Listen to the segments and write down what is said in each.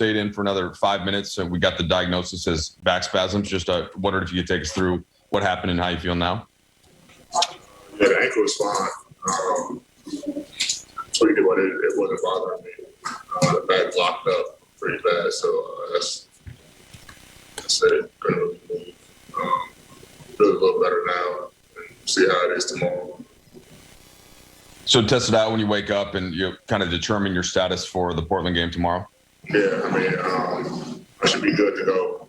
stayed in for another 5 minutes, and we got the diagnosis as back spasms. Just wondered if you could take us through what happened and how you feel now. Yeah, the ankle was fine. Tweaked it, but it wasn't bothering me. The back locked up pretty bad, so that's it. Couldn't really move. Feels a little better now, and see how it is tomorrow. So test it out when you wake up, and you kind of determine your status for the Portland game tomorrow. Yeah, I mean, I should be good to go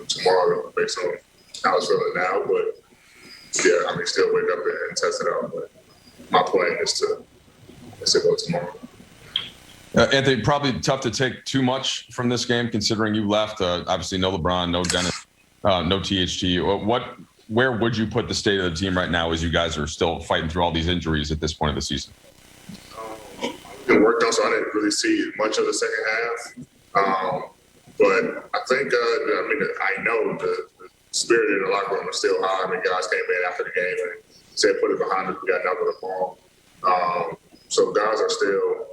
tomorrow based on how it's feeling now. But yeah, I mean, still wake up and test it out. But my plan is to go tomorrow. Anthony, probably tough to take too much from this game, considering you left. Obviously, no LeBron, no Dennis, no THT. Where would you put the state of the team right now as you guys are still fighting through all these injuries at this point of the season? I've been working on, so I didn't really see much of the second half. But I think, I know the spirit in the locker room is still high. I mean, guys came in after the game and said, put it behind us, we got another ball. So guys are still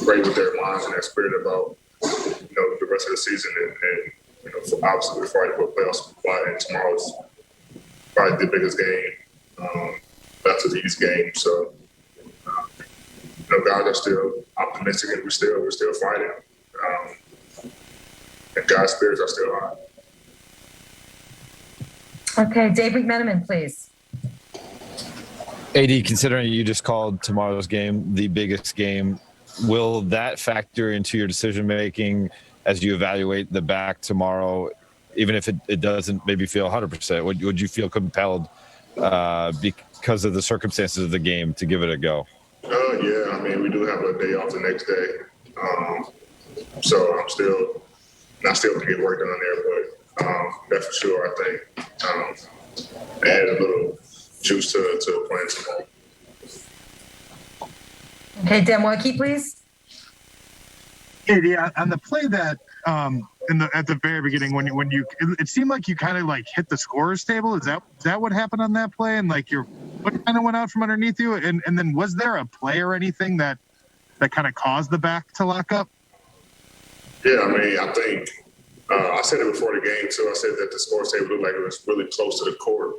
great with their minds and their spirit about, the rest of the season and obviously we're fighting for playoffs spot, and tomorrow's probably the biggest game after these games. So, guys are still optimistic, and we're still fighting. And guys' spirits are still high. Okay, Dave McMenamin, please. AD, considering you just called tomorrow's game the biggest game, will that factor into your decision-making as you evaluate the back tomorrow, even if it doesn't maybe feel 100%? Would you feel compelled because of the circumstances of the game to give it a go? Yeah, I mean, we do have a day off the next day. So I'm still going to get work done there, but that's for sure. I think add a little juice to playing tomorrow. Okay, Dan Wojcicki, please. Yeah, on the play that at the very beginning when you it seemed like you kind of like hit the scorer's table. Is that what happened on that play? And like what kind of went out from underneath you? And then was there a play or anything that kind of caused the back to lock up? Yeah, I mean, I think I said it before the game too. I said that the scorer's table looked like it was really close to the court,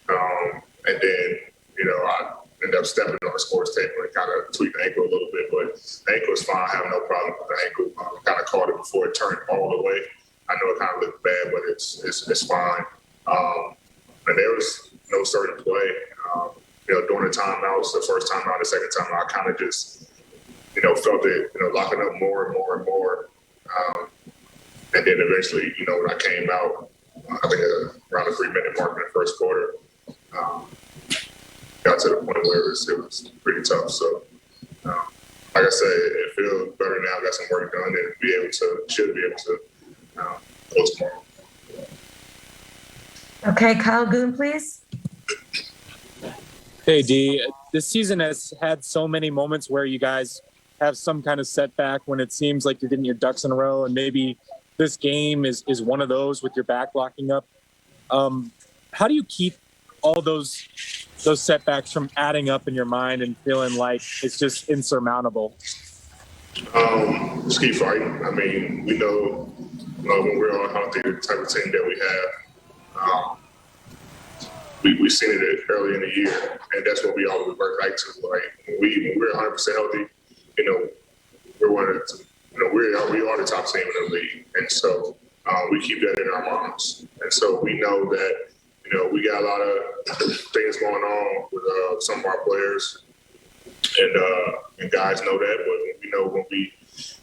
and then I ended up stepping on the scorer's table and kind of tweaked the ankle a little bit, but the ankle is fine. I have no problem with the ankle. Kind of caught it before it turned all the way. I know it kind of looked bad, but it's fine. And there was no certain play. During the timeouts, the first time out, the second time out, I kind of just, felt it, locking up more and more and more. And then eventually, when I came out, I think around the 3-minute mark in the first quarter, got to the point where it was pretty tough. So, like I said, it feels better now. Got some work done and should be able to go tomorrow. Okay, Kyle Goon, please. Hey, D. This season has had so many moments where you guys have some kind of setback when it seems like you're getting your ducks in a row, and maybe this game is one of those with your back locking up. How do you keep all those setbacks from adding up in your mind and feeling like it's just insurmountable? Just keep fighting. I mean, we know when we're all healthy, the type of team that we have, we've seen it early in the year, and that's what we always revert back to. Like when we're 100% healthy, we're one of the, we are the top team in the league, and so we keep that in our minds. And so we know that we got a lot of things going on with some of our players, and guys know that. But we know when we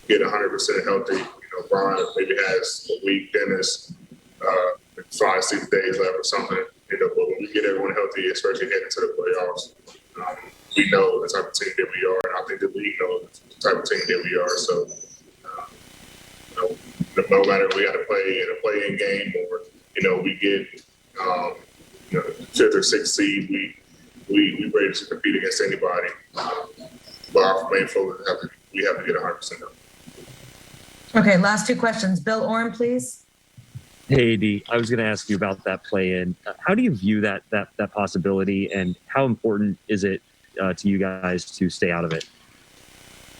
get 100% healthy, Brian maybe has a week, Dennis 5-6 days left or something. But when we get everyone healthy, especially heading to the playoffs, we know the type of team that we are, and I think the league knows the type of team that we are. So, no matter if we got to play in a play-in game or we get 5th or 6th seed, we ready to compete against anybody. But our main focus we have to get 100% healthy. Okay, last two questions. Bill Oren, please. Hey, AD, I was going to ask you about that play-in. How do you view that possibility, and how important is it to you guys to stay out of it?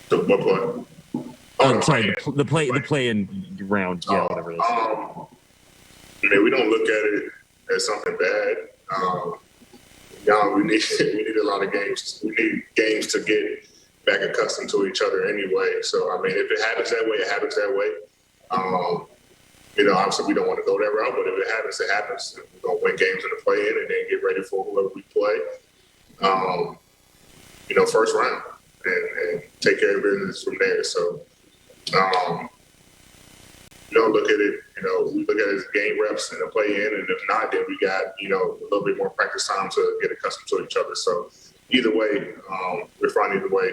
So what play? Oh, sorry, the play-in round, yeah, whatever it is. I mean, we don't look at it as something bad. We need a lot of games. We need games to get back accustomed to each other anyway. So, I mean, if it happens that way, it happens that way. Obviously we don't want to go that route, but if it happens, it happens. We're going to win games in the play-in and then get ready for whoever we play, first round and take care of business from there. So, look at it, we look at it as game reps and a play-in, and if not, then we got, a little bit more practice time to get accustomed to each other. So either way, we're fine either way.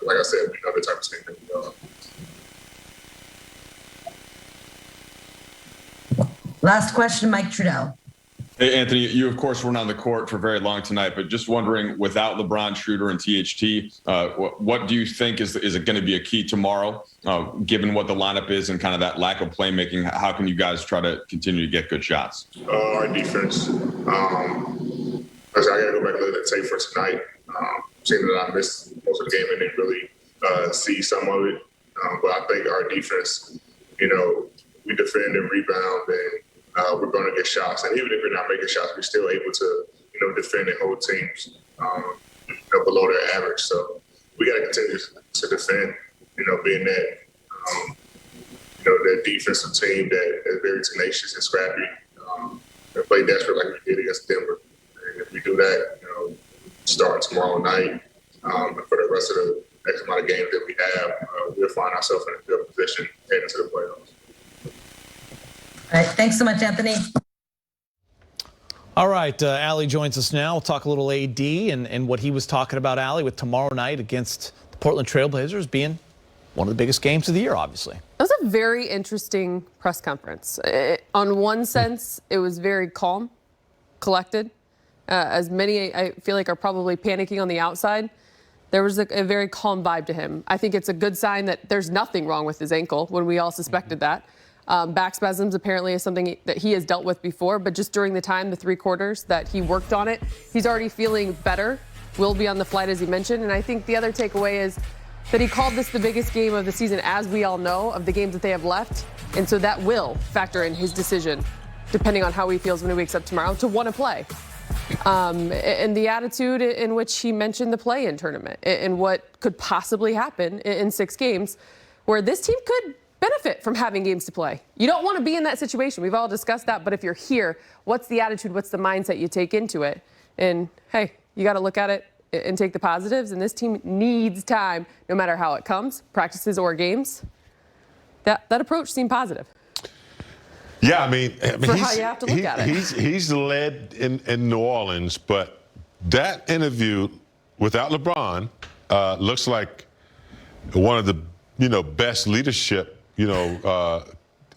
Like I said, we know the type of team that we are. Last question, Mike Trudell. Hey, Anthony, you, of course, weren't on the court for very long tonight, but just wondering, without LeBron, Schroeder, and THT, what do you think is it going to be a key tomorrow, given what the lineup is and kind of that lack of playmaking? How can you guys try to continue to get good shots? Our defense. I got to go back and look at the tape for tonight. Seeing that I missed most of the game and didn't really see some of it. But I think our defense, we defend and rebound, and we're going to get shots. And even if we're not making shots, we're still able to, defend and hold teams below their average. So we got to continue to defend, being that, that defensive team that is very tenacious and scrappy and play desperate like we did against Denver. And if we do that, starting tomorrow night, and for the rest of the next amount of games that we have, we'll find ourselves in a good position heading into the playoffs. All right, thanks so much, Anthony. All right, Allie joins us now. We'll talk a little AD and what he was talking about, Allie, with tomorrow night against the Portland Trailblazers being one of the biggest games of the year, obviously. That was a very interesting press conference. On one sense, it was very calm, collected. As many, I feel like, are probably panicking on the outside, there was a very calm vibe to him. I think it's a good sign that there's nothing wrong with his ankle when we all suspected that. Back spasms apparently is something that he has dealt with before, but just during the time, the 3 quarters that he worked on it, he's already feeling better, will be on the flight, as he mentioned. And I think the other takeaway is that he called this the biggest game of the season, as we all know, of the games that they have left. And so that will factor in his decision, depending on how he feels when he wakes up tomorrow, to want to play. And the attitude in which he mentioned the play-in tournament and what could possibly happen in 6 games, where this team could benefit from having games to play. You don't want to be in that situation. We've all discussed that. But if you're here, what's the attitude? What's the mindset you take into it? And hey, you got to look at it and take the positives. And this team needs time, no matter how it comes, practices or games. That approach seemed positive. Yeah, I mean for how you have to look at it. He's led in New Orleans, but that interview without LeBron looks like one of the best leadership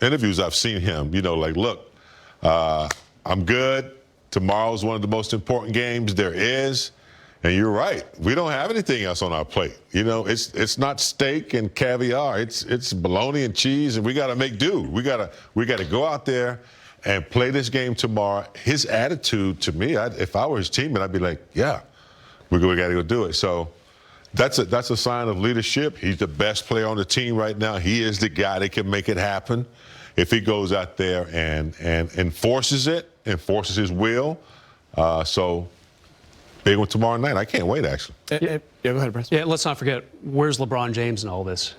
interviews I've seen him. Look, I'm good. Tomorrow's one of the most important games there is. And you're right. We don't have anything else on our plate. It's not steak and caviar. It's bologna and cheese, and we got to make do. We got to go out there and play this game tomorrow. His attitude to me, if I were his teammate, I'd be like, yeah, we got to go do it. So that's a sign of leadership. He's the best player on the team right now. He is the guy that can make it happen. If he goes out there and enforces his will. So big one tomorrow night. I can't wait, actually. Yeah, go ahead, Brett. Yeah, let's not forget, where's LeBron James in all this?